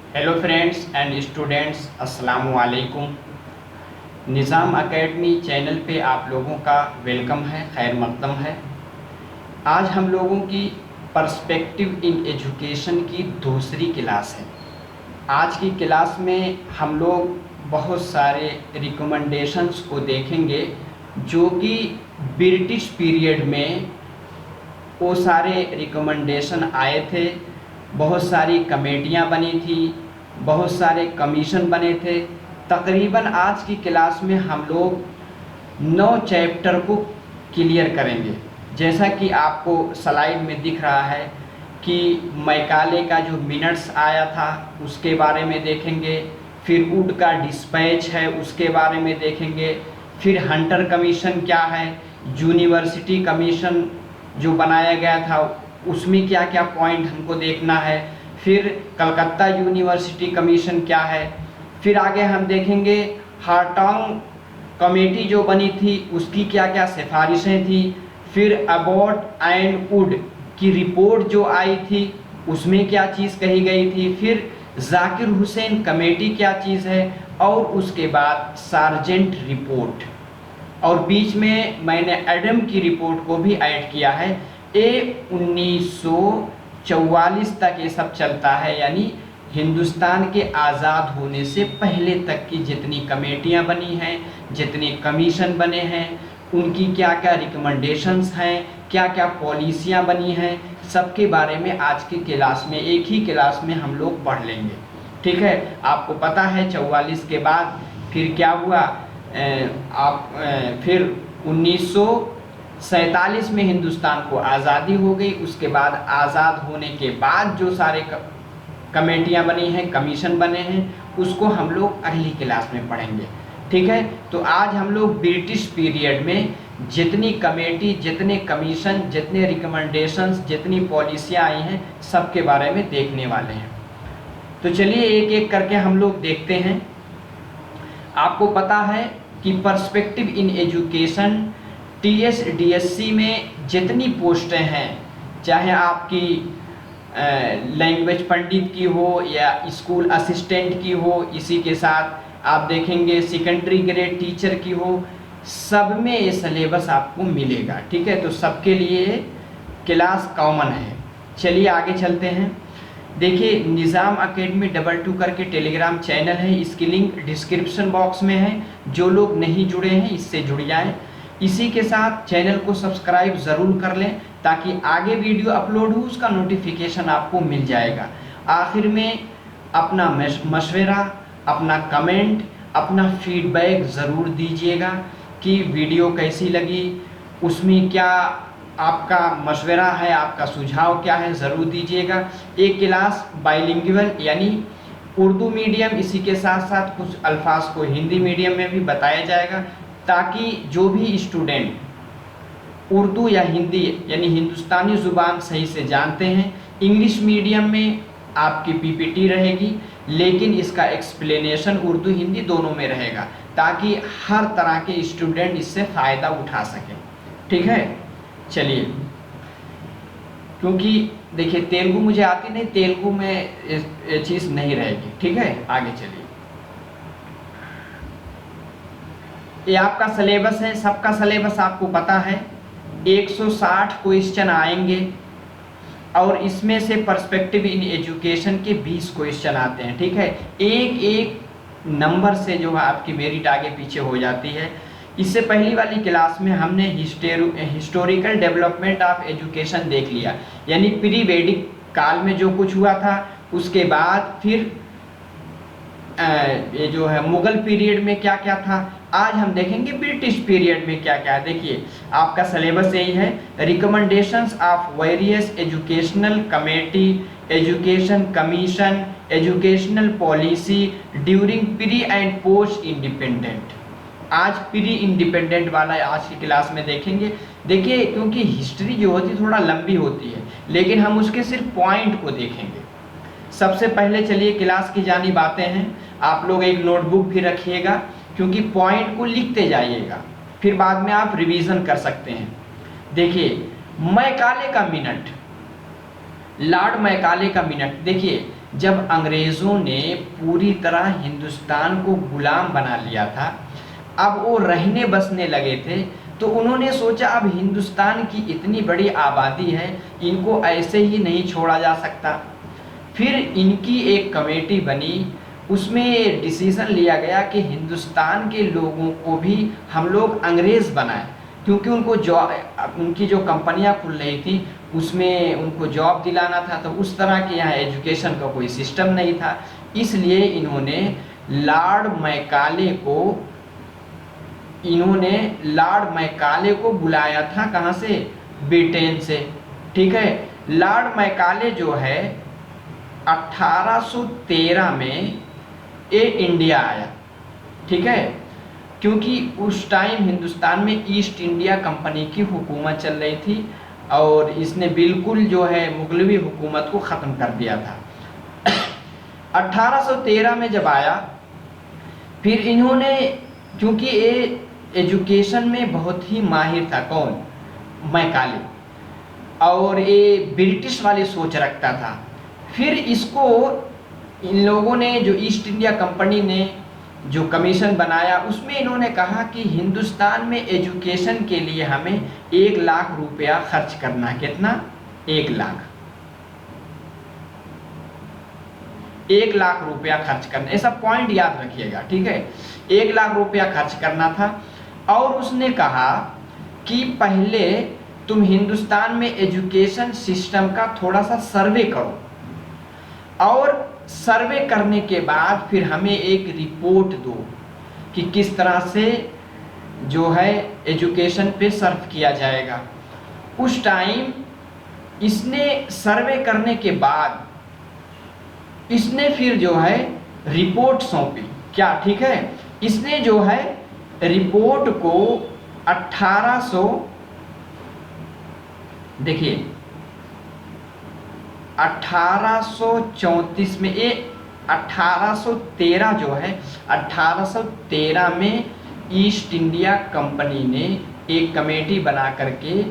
Hello friends and students, अस्सलामु अलैकुम। निज़ाम academy channel पे आप लोगों का वेलकम है, खैर मकदम है। आज हम लोगों की पर्सपेक्टिव इन एजुकेशन की दूसरी क्लास है। आज की क्लास में हम लोग बहुत सारे रिकमेंडेशंस को देखेंगे जो कि ब्रिटिश पीरियड में वो सारे रिकमेंडेशन आए थे। बहुत सारी कमेटियां बनी थी, बहुत सारे कमीशन बने थे। तकरीबन आज की क्लास में हम लोग 9 चैप्टर को क्लियर करेंगे। जैसा कि आपको स्लाइड में दिख रहा है कि मैकाले का जो मिनट्स आया था उसके बारे में देखेंगे, फिर वुड का डिस्पैच है उसके बारे में देखेंगे, फिर हंटर कमीशन क्या है, यूनिवर्सिटी कमीशन जो बनाया गया था उसमें क्या क्या पॉइंट हमको देखना है, फिर कलकत्ता यूनिवर्सिटी कमीशन क्या है, फिर आगे हम देखेंगे हार्टोंग कमेटी जो बनी थी उसकी क्या क्या सिफारिशें थी, फिर अबॉट एंड वुड की रिपोर्ट जो आई थी उसमें क्या चीज़ कही गई थी, फिर जाकिर हुसैन कमेटी क्या चीज़ है, और उसके बाद सार्जेंट रिपोर्ट, और बीच में मैंने एडम की रिपोर्ट को भी ऐड किया है। ये 1944 तक ये सब चलता है, यानी हिंदुस्तान के आज़ाद होने से पहले तक की जितनी कमेटियां बनी हैं, जितने कमीशन बने हैं, उनकी क्या क्या रिकमेंडेशंस हैं, क्या क्या पॉलिसियां बनी हैं, सबके बारे में आज की क्लास में, एक ही क्लास में हम लोग पढ़ लेंगे। ठीक है, आपको पता है 44 के बाद फिर क्या हुआ, फिर 1947 में हिंदुस्तान को आज़ादी हो गई। उसके बाद आज़ाद होने के बाद जो सारे कमेटियां बनी हैं, कमीशन बने हैं, उसको हम लोग अगली क्लास में पढ़ेंगे। ठीक है, तो आज हम लोग ब्रिटिश पीरियड में जितनी कमेटी, जितने कमीशन, जितने रिकमेंडेशंस, जितनी पॉलिसियां आई हैं, सबके बारे में देखने वाले हैं। तो चलिए एक एक करके हम लोग देखते हैं। आपको पता है कि पर्सपेक्टिव इन एजुकेशन TSDSC में जितनी पोस्टें हैं, चाहे आपकी लैंग्वेज पंडित की हो या स्कूल असिस्टेंट की हो, इसी के साथ आप देखेंगे सेकेंडरी ग्रेड टीचर की हो, सब में ये सिलेबस आपको मिलेगा। ठीक है, तो सबके लिए क्लास कॉमन है। चलिए आगे चलते हैं। देखिए, निज़ाम एकेडमी 22 करके टेलीग्राम चैनल है, इसकी लिंक डिस्क्रिप्शन बॉक्स में है। जो लोग नहीं जुड़े हैं इससे जुड़ जाएं। इसी के साथ चैनल को सब्सक्राइब ज़रूर कर लें ताकि आगे वीडियो अपलोड हो उसका नोटिफिकेशन आपको मिल जाएगा। आखिर में अपना मशवरा, अपना कमेंट, अपना फीडबैक ज़रूर दीजिएगा कि वीडियो कैसी लगी, उसमें क्या आपका मशवरा है, आपका सुझाव क्या है, ज़रूर दीजिएगा। एक क्लास बाइलिंगुअल यानी उर्दू मीडियम, इसी के साथ साथ कुछ अल्फाज को हिंदी मीडियम में भी बताया जाएगा ताकि जो भी स्टूडेंट उर्दू या हिंदी यानी हिंदुस्तानी ज़ुबान सही से जानते हैं, इंग्लिश मीडियम में आपकी PPT रहेगी, लेकिन इसका एक्सप्लेनेशन उर्दू हिंदी दोनों में रहेगा ताकि हर तरह के स्टूडेंट इससे फ़ायदा उठा सकें। ठीक है, चलिए, क्योंकि देखिए तेलुगु मुझे आती नहीं, तेलुगु में ये चीज़ नहीं रहेगी। ठीक है, आगे चलिए। ये आपका सिलेबस है, सबका सिलेबस आपको पता है। 160 क्वेश्चन आएंगे और इसमें से पर्सपेक्टिव इन एजुकेशन के 20 क्वेश्चन आते हैं। ठीक है, एक एक नंबर से जो है आपकी मेरिट आगे पीछे हो जाती है। इससे पहली वाली क्लास में हमने हिस्टोरिकल डेवलपमेंट ऑफ एजुकेशन देख लिया, यानी प्री वैदिक काल में जो कुछ हुआ था, उसके बाद फिर ये जो है मुगल पीरियड में क्या क्या था। आज हम देखेंगे ब्रिटिश पीरियड में क्या क्या है। देखिए, आपका सिलेबस यही है, recommendations of various educational committee, education commission, educational policy during pre and post independent. आज प्री इंडिपेंडेंट वाला आज की क्लास में देखेंगे। देखिए, क्योंकि हिस्ट्री जो होती है थोड़ा लंबी होती है, लेकिन हम उसके सिर्फ पॉइंट को देखेंगे। सबसे पहले चलिए क्लास की जानिब आते हैं। आप लोग एक नोटबुक भी रखिएगा क्योंकि पॉइंट को लिखते जाइएगा, फिर बाद में आप रिवीजन कर सकते हैं। देखिए, मैकाले का मिनट, लॉर्ड मैकाले का मिनट। देखिए, जब अंग्रेज़ों ने पूरी तरह हिंदुस्तान को गुलाम बना लिया था, अब वो रहने बसने लगे थे, तो उन्होंने सोचा अब हिंदुस्तान की इतनी बड़ी आबादी है, इनको ऐसे ही नहीं छोड़ा जा सकता। फिर इनकी एक कमेटी बनी, उसमें डिसीज़न लिया गया कि हिंदुस्तान के लोगों को भी हम लोग अंग्रेज़ बनाएं, क्योंकि उनको उनकी जो कंपनियां खुल रही थी उसमें उनको जॉब दिलाना था, तो उस तरह के यहाँ एजुकेशन का कोई सिस्टम नहीं था। इसलिए लॉर्ड मैकाले को बुलाया था, कहाँ से? ब्रिटेन से। ठीक है, लॉर्ड मैकाले जो है 1813 में ये इंडिया आया। ठीक है, क्योंकि उस टाइम हिंदुस्तान में ईस्ट इंडिया कंपनी की हुकूमत चल रही थी और इसने बिल्कुल जो है मुगलवी हुकूमत को ख़त्म कर दिया था। 1813 में जब आया, फिर इन्होंने, क्योंकि ये एजुकेशन में बहुत ही माहिर था, कौन? मैकाले, और ये ब्रिटिश वाली सोच रखता था। फिर इसको इन लोगों ने, जो ईस्ट इंडिया कंपनी ने जो कमीशन बनाया, उसमें इन्होंने कहा कि हिंदुस्तान में एजुकेशन के लिए हमें 1 लाख रुपया खर्च करना है। कितना? 1 लाख। 1 लाख रुपया खर्च करना, ऐसा पॉइंट याद रखिएगा। ठीक है, 1 लाख रुपया खर्च करना था। और उसने कहा कि पहले तुम हिंदुस्तान में एजुकेशन सिस्टम का थोड़ा सा सर्वे करो, और सर्वे करने के बाद फिर हमें एक रिपोर्ट दो कि किस तरह से जो है एजुकेशन पे सर्व किया जाएगा। उस टाइम इसने सर्वे करने के बाद इसने फिर जो है रिपोर्ट सौंपी। क्या? ठीक है, इसने जो है रिपोर्ट को 1800, देखिए 1834 में, ये 1813 जो है 1813 में ईस्ट इंडिया कंपनी ने एक कमेटी बना करके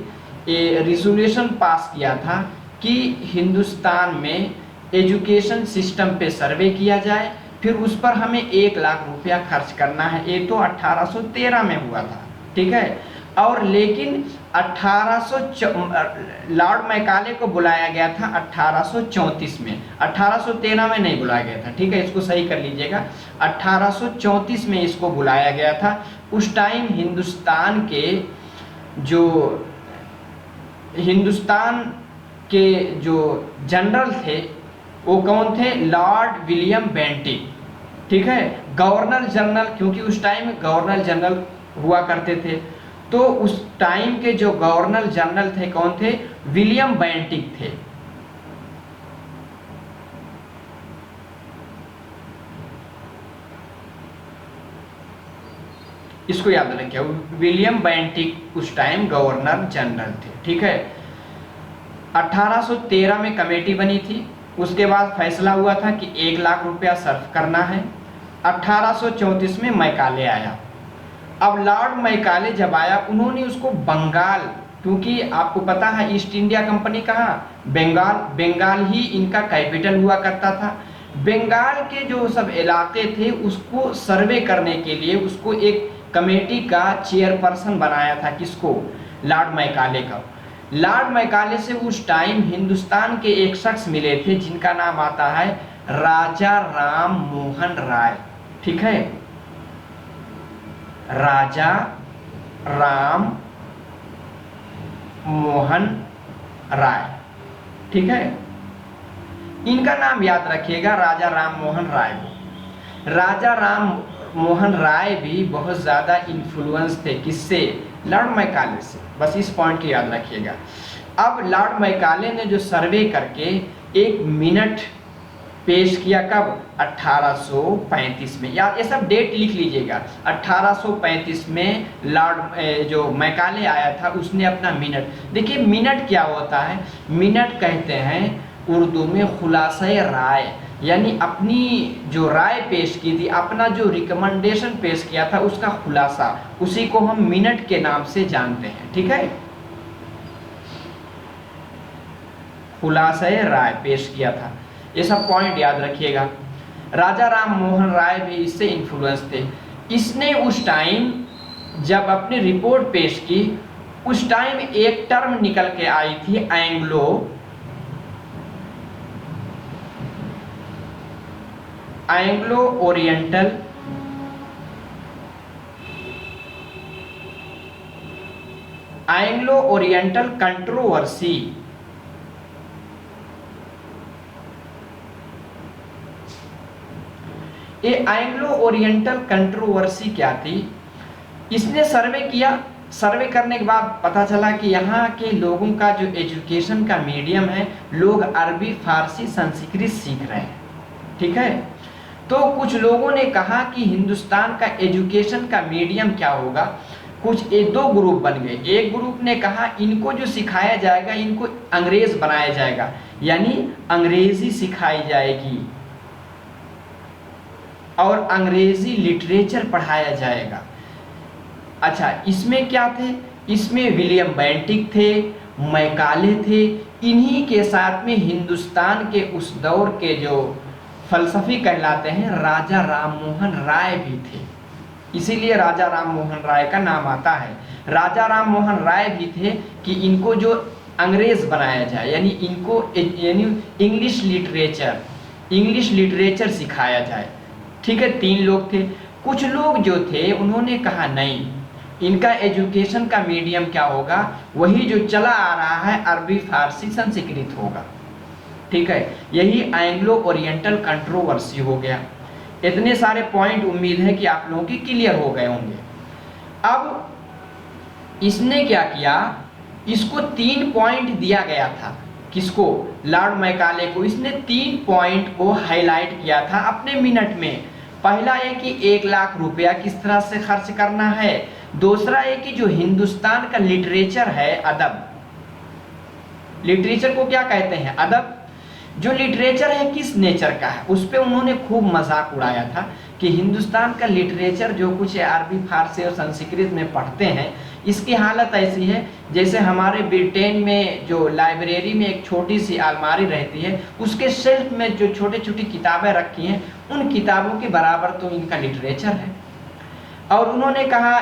ये रिजोल्यूशन पास किया था कि हिंदुस्तान में एजुकेशन सिस्टम पे सर्वे किया जाए, फिर उस पर हमें 1 लाख रुपया खर्च करना है। ये तो 1813 में हुआ था। ठीक है, और लेकिन लॉर्ड मैकाले को बुलाया गया था 1834 में, 1813 में नहीं बुलाया गया था। ठीक है, इसको सही कर लीजिएगा, 1834 में इसको बुलाया गया था। उस टाइम हिंदुस्तान के जो जनरल थे वो कौन थे? Lord William Bentinck. ठीक है, गवर्नर जनरल, क्योंकि उस टाइम गवर्नर जनरल हुआ करते थे, तो उस टाइम के जो गवर्नर जनरल थे कौन थे? विलियम बेंटिक थे। इसको याद रखिए, विलियम बेंटिक उस टाइम गवर्नर जनरल थे। ठीक है, 1813 में कमेटी बनी थी। उसके बाद फैसला हुआ था कि 1 लाख रुपया सर्व करना है। 1834 में मैकाले आया। अब लॉर्ड मैकाले जब आया, उन्होंने उसको बंगाल, क्योंकि आपको पता है ईस्ट इंडिया कंपनी कहाँ? बंगाल ही इनका कैपिटल हुआ करता था। बंगाल के जो सब इलाके थे उसको सर्वे करने के लिए उसको एक कमेटी का चेयरपर्सन बनाया था। किसको? लॉर्ड मैकाले का। लॉर्ड मैकाले से उस टाइम हिंदुस्तान के एक शख्स मिले थे जिनका नाम आता है राजा राम मोहन राय। ठीक है, राजा राम मोहन राय। ठीक है, इनका नाम याद रखिएगा, राजा राम मोहन राय। राजा राम मोहन राय भी बहुत ज़्यादा इन्फ्लुएंस थे, किससे? लॉर्ड मैकाले से। बस इस पॉइंट को याद रखिएगा। अब लॉर्ड मैकाले ने जो सर्वे करके एक मिनट पेश किया, कब? 1835 में। यार ये सब डेट लिख लीजिएगा। 1835 में लॉर्ड जो मैकाले आया था उसने अपना मिनट, देखिए मिनट क्या होता है? मिनट कहते हैं उर्दू में खुलासा राय, यानी अपनी जो राय पेश की थी, अपना जो रिकमेंडेशन पेश किया था उसका खुलासा, उसी को हम मिनट के नाम से जानते हैं। ठीक है, खुलासा राय पेश किया था। ये सब पॉइंट याद रखिएगा। राजा राम मोहन राय भी इससे इन्फ्लुएंस थे। इसने उस टाइम जब अपनी रिपोर्ट पेश की, उस टाइम एक टर्म निकल के आई थी एंग्लो ओरिएंटल कंट्रोवर्सी। ये एंग्लो ओरिएंटल कंट्रोवर्सी क्या थी? इसने सर्वे किया। सर्वे करने के बाद पता चला कि यहाँ के लोगों का जो एजुकेशन का मीडियम है, लोग अरबी, फारसी, संस्कृत सीख रहे हैं। ठीक है, तो कुछ लोगों ने कहा कि हिंदुस्तान का एजुकेशन का मीडियम क्या होगा। कुछ एक दो ग्रुप बन गए। एक ग्रुप ने कहा इनको जो सिखाया जाएगा, इनको अंग्रेज बनाया जाएगा, यानी अंग्रेजी सिखाई जाएगी और अंग्रेजी लिटरेचर पढ़ाया जाएगा। अच्छा, इसमें क्या थे? इसमें विलियम बेंटिक थे, मैकाले थे। इन्हीं के साथ में हिंदुस्तान के उस दौर के जो फलसफी कहलाते हैं, राजा राम मोहन राय भी थे। इसीलिए राजा राम मोहन राय का नाम आता है। राजा राम मोहन राय भी थे कि इनको जो अंग्रेज बनाया जाए, यानी इनको इंग्लिश लिटरेचर सिखाया जाए। ठीक है, 3 लोग थे। कुछ लोग जो थे उन्होंने कहा नहीं, इनका एजुकेशन का मीडियम क्या होगा, वही जो चला आ रहा है अरबी, फारसी, संस्कृत होगा। ठीक है, यही एंग्लो ओरिएंटल कंट्रोवर्सी हो गया। इतने सारे पॉइंट उम्मीद है कि आप लोगों के क्लियर हो गए होंगे। अब इसने क्या किया, इसको 3 पॉइंट दिया गया था। किसको? लॉर्ड मैकाले को। इसने 3 पॉइंट को हाईलाइट किया था अपने मिनट में। पहला है कि 1 लाख रुपया किस तरह से खर्च करना है। दूसरा है कि जो हिंदुस्तान का लिटरेचर है, अदब, लिटरेचर को क्या कहते हैं? अदब। जो लिटरेचर है किस नेचर का है, उस पर उन्होंने खूब मजाक उड़ाया था कि हिंदुस्तान का लिटरेचर जो कुछ अरबी, फारसी और संस्कृत में पढ़ते हैं, इसकी हालत ऐसी है जैसे हमारे ब्रिटेन में जो लाइब्रेरी में एक छोटी सी अलमारी रहती है, उसके शेल्फ में जो छोटी छोटी किताबें रखी हैं, उन किताबों के बराबर तो इनका लिटरेचर है। और उन्होंने कहा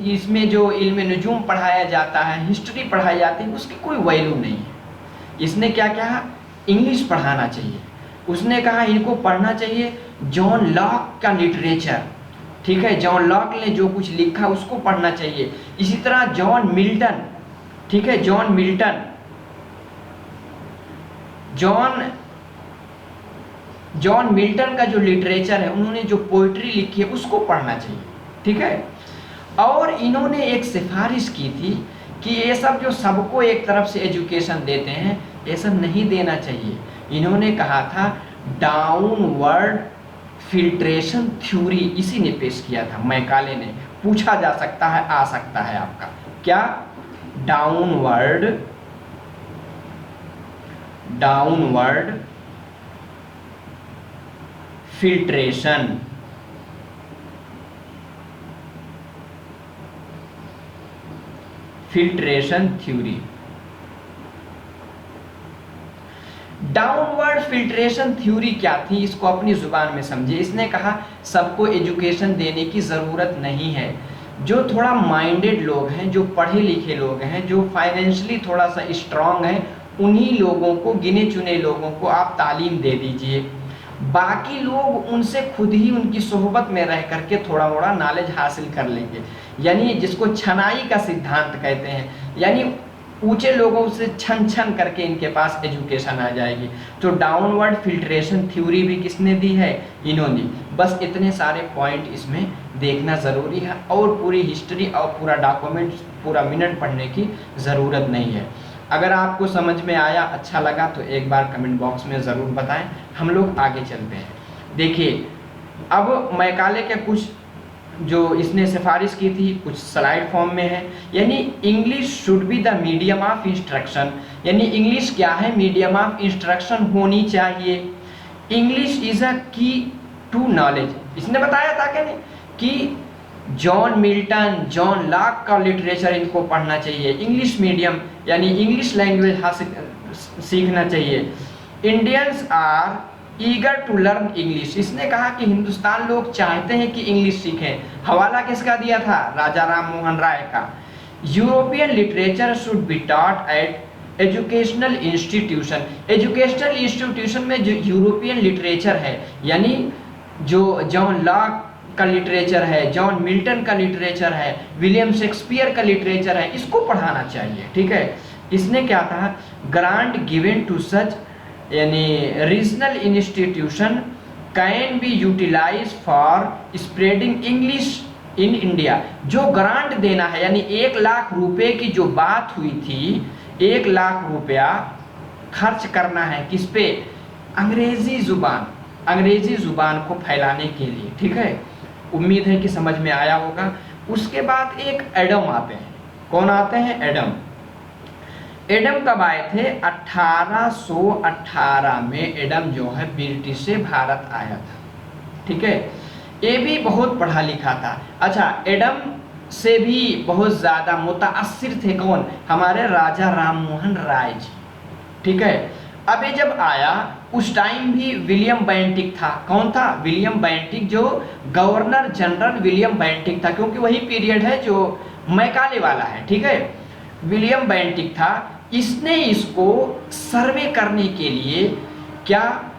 इसमें जो इल्म नुजूम पढ़ाया जाता है, हिस्ट्री पढ़ाई जाती है, उसकी कोई वैल्यू नहीं है। इसने क्या कहा? इंग्लिश पढ़ाना चाहिए। उसने कहा इनको पढ़ना चाहिए जॉन लॉक का लिटरेचर। ठीक है, जॉन लॉक ने जो कुछ लिखा उसको पढ़ना चाहिए। इसी तरह जॉन मिल्टन, ठीक है, जॉन मिल्टन का जो लिटरेचर है, उन्होंने जो पोइट्री लिखी है उसको पढ़ना चाहिए। ठीक है, और इन्होंने एक सिफारिश की थी कि ये सब जो सबको एक तरफ से एजुकेशन देते हैं, ये सब नहीं देना चाहिए। इन्होंने कहा था डाउनवर्ड फिल्ट्रेशन थ्योरी, इसी ने पेश किया था, मैकाले ने। पूछा जा सकता है, आ सकता है आपका, क्या? Downward filtration. Theory. Downward filtration theory क्या थी, इसको अपनी जुबान में समझिए। इसने कहा सबको एजुकेशन देने की ज़रूरत नहीं है। जो थोड़ा माइंडेड लोग हैं, जो पढ़े लिखे लोग हैं, जो फाइनेंशियली थोड़ा सा स्ट्रांग हैं, उन्हीं लोगों को, गिने चुने लोगों को आप तालीम दे दीजिए। बाकी लोग उनसे खुद ही उनकी सोहबत में रह करके थोड़ा मोड़ा नॉलेज हासिल कर लेंगे। यानी जिसको छनाई का सिद्धांत कहते हैं, यानी ऊंचे लोगों से छन छन करके इनके पास एजुकेशन आ जाएगी। तो डाउनवर्ड फिल्ट्रेशन थ्योरी भी किसने दी है? इन्होंने। बस इतने सारे पॉइंट इसमें देखना ज़रूरी है, और पूरी हिस्ट्री और पूरा डॉक्यूमेंट, पूरा मिनट पढ़ने की ज़रूरत नहीं है। अगर आपको समझ में आया, अच्छा लगा, तो एक बार कमेंट बॉक्स में ज़रूर बताएं। हम लोग आगे चलते हैं। देखिए, अब मैकाले के कुछ जो इसने सिफारिश की थी, कुछ स्लाइड फॉर्म में है। यानी English should be the medium of instruction, यानी इंग्लिश क्या है? मीडियम ऑफ इंस्ट्रक्शन होनी चाहिए। इंग्लिश इज़ अ की टू नॉलेज। इसने बताया था क्या नहीं कि जॉन मिल्टन, जॉन लॉक का लिटरेचर इनको पढ़ना चाहिए, इंग्लिश मीडियम यानी इंग्लिश लैंग्वेज हासिल सीखना चाहिए। Indians are eager to learn English, इसने कहा कि हिंदुस्तान लोग चाहते हैं कि इंग्लिश सीखें। हवाला किसका दिया था? राजा राम मोहन राय का। European literature should be taught at educational institution, educational institution में जो यूरोपियन लिटरेचर है, यानी जो जॉन लॉक का लिटरेचर है, जॉन मिल्टन का लिटरेचर है, विलियम शेक्सपियर का लिटरेचर है, इसको पढ़ाना चाहिए। ठीक है, इसने क्या कहा? ग्रांट गिवन टू सच यानी regional institution can be utilize for spreading English in India. जो ग्रांट देना है, यानी 1 लाख रुपए की जो बात हुई थी, 1 लाख रुपया खर्च करना है किस पे? अंग्रेजी जुबान को फैलाने के लिए। ठीक है, उम्मीद है कि समझ में आया होगा। उसके बाद एक एडम आते हैं। कौन आते हैं? एडम। एडम कब आए थे? 1818 में एडम जो है ब्रिटिश से भारत आया था। ठीक है, ये भी बहुत पढ़ा लिखा था। अच्छा, एडम से भी बहुत ज़्यादा मुतासिर थे कौन? हमारे राजा राम मोहन राय जी। ठीक है, अब ये जब आया उस टाइम भी विलियम बेंटिक था। कौन था? विलियम बेंटिक, जो गवर्नर जनरल विलियम बेंटिक था, क्योंकि वही पीरियड है जो मैकाले वाला है। ठीक है, विलियम बेंटिक था। इसने इसको सर्वे करने के लिए क्या,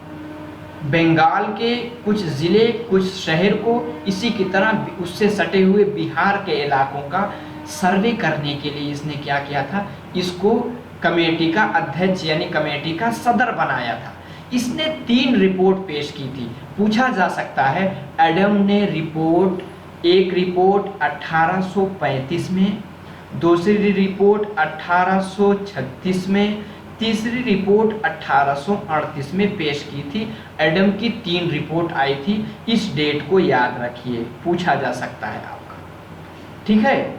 बंगाल के कुछ ज़िले, कुछ शहर को, इसी की तरह उससे सटे हुए बिहार के इलाकों का सर्वे करने के लिए इसने क्या किया था? इसको कमेटी का अध्यक्ष यानी कमेटी का सदर बनाया था। इसने 3 रिपोर्ट पेश की थी। पूछा जा सकता है, एडम ने एक रिपोर्ट 1835 में, दूसरी रिपोर्ट 1836 में, तीसरी रिपोर्ट 1838 में पेश की थी। एडम की 3 रिपोर्ट आई थी। इस डेट को याद रखिए, पूछा जा सकता है आपका। ठीक है,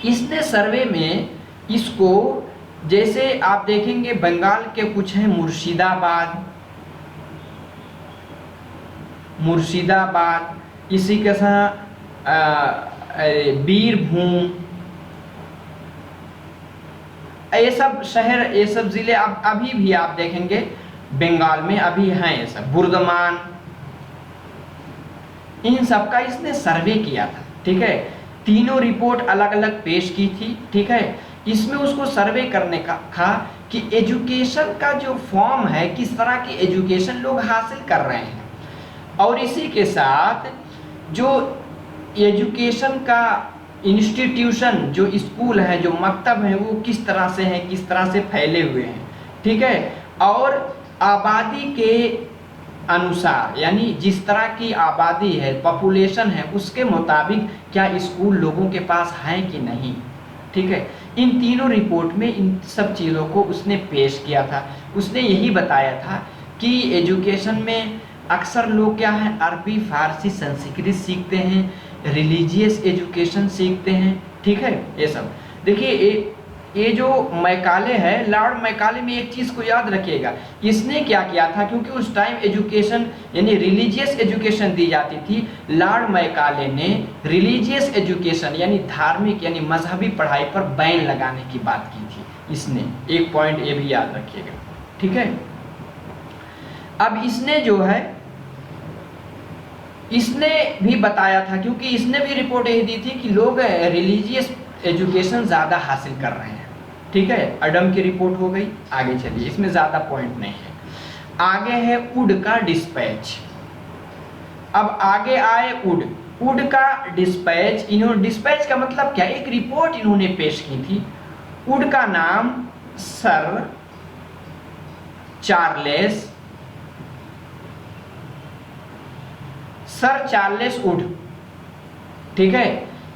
इसने सर्वे में इसको, जैसे आप देखेंगे बंगाल के कुछ हैं मुर्शिदाबाद, इसी के साथ बीरभूम, ये सब शहर, ये सब जिले अब अभी भी आप देखेंगे बंगाल में अभी हैं। ये सब बुर्दमान, इन सब का इसने सर्वे किया था। ठीक है, तीनों रिपोर्ट अलग अलग पेश की थी। ठीक है, इसमें उसको सर्वे करने का था कि एजुकेशन का जो फॉर्म है, किस तरह की एजुकेशन लोग हासिल कर रहे हैं, और इसी के साथ जो एजुकेशन का इंस्टीट्यूशन, जो स्कूल है, जो मकतब है, वो किस तरह से हैं, किस तरह से फैले हुए हैं। ठीक है, और आबादी के अनुसार, यानी जिस तरह की आबादी है, पॉपुलेशन है, उसके मुताबिक क्या स्कूल लोगों के पास हैं कि नहीं। ठीक है, इन तीनों रिपोर्ट में इन सब चीज़ों को उसने पेश किया था। उसने यही बताया था कि एजुकेशन में अक्सर लोग क्या है, अरबी, फारसी, संस्कृत सीखते हैं, रिलीजियस एजुकेशन सीखते हैं। ठीक है, ये सब देखिए, ये जो मैकाले है, लॉर्ड मैकाले में एक चीज़ को याद रखिएगा, इसने क्या किया था, क्योंकि उस टाइम एजुकेशन यानी रिलीजियस एजुकेशन दी जाती थी। लॉर्ड मैकाले ने रिलीजियस एजुकेशन यानी धार्मिक यानी मजहबी पढ़ाई पर बैन लगाने की बात की थी। इसने एक पॉइंट ये भी याद रखिएगा। ठीक है, अब इसने जो है, इसने भी बताया था, क्योंकि इसने भी रिपोर्ट यही दी थी कि लोग रिलीजियस एजुकेशन ज़्यादा हासिल कर रहे हैं। ठीक है, एडम की रिपोर्ट हो गई। आगे चलिए, इसमें ज़्यादा पॉइंट नहीं है। आगे है वुड का डिस्पैच। अब आगे आए वुड का डिस्पैच। इन्होंने, डिस्पैच का मतलब क्या, एक रिपोर्ट इन्होंने पेश की थी। वुड का नाम सर चार्लेस वुड। ठीक है,